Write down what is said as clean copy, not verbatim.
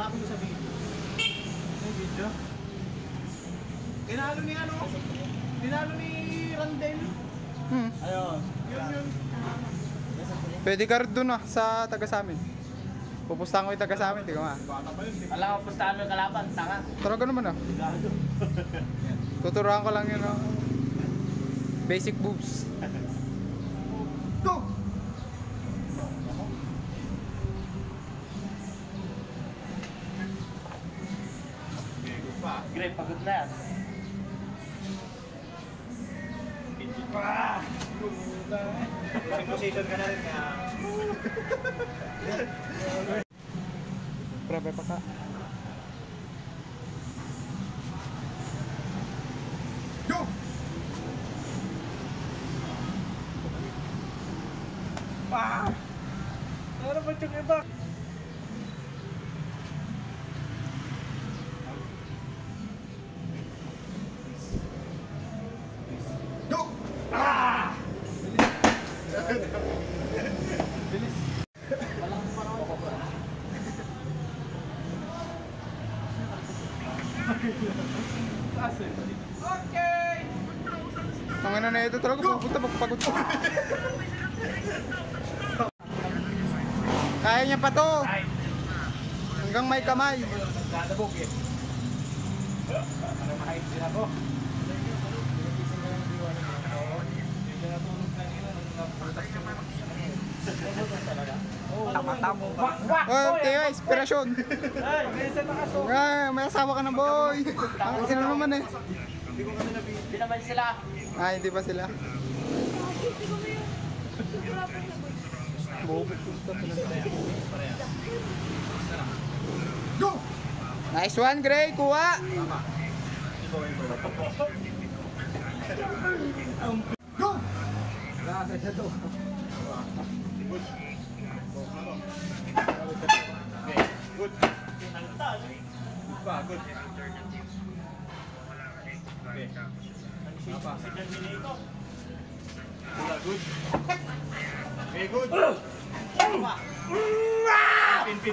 Hanapin ko sa video. May video? Tinalo ni ano? Tinalo ni Randel. Ayun. Yun. Pwede ka rin dun sa taga sa amin. Pupustahan ko yung taga sa amin, di ko nga. Alam ko, pustahan mo yung kalaban, tanga. Talaga naman Tuturuan ko lang yun basic moves. Go! Great, pagod na yan. Position ka na rin nga. Grabe pa ka. Go! Ano ba yung iba? Go! Bilis. Okay! Ang ano na ito talaga, pupunta magpagod ko. Kaya niya pa to. Hanggang may kamay. Dadabog eh. Ano mahait din ako? Oh, tiyo, inspirasyon. Ay, may isa na kaso. May asawa ka na, boy. Ang sino naman eh. Hindi ko kami nabili. Hindi naman sila. Hindi pa sila. Go! Nice one, Gray. Kuha. Go! Good. Good. Okay. Good. Okay, good. Pin.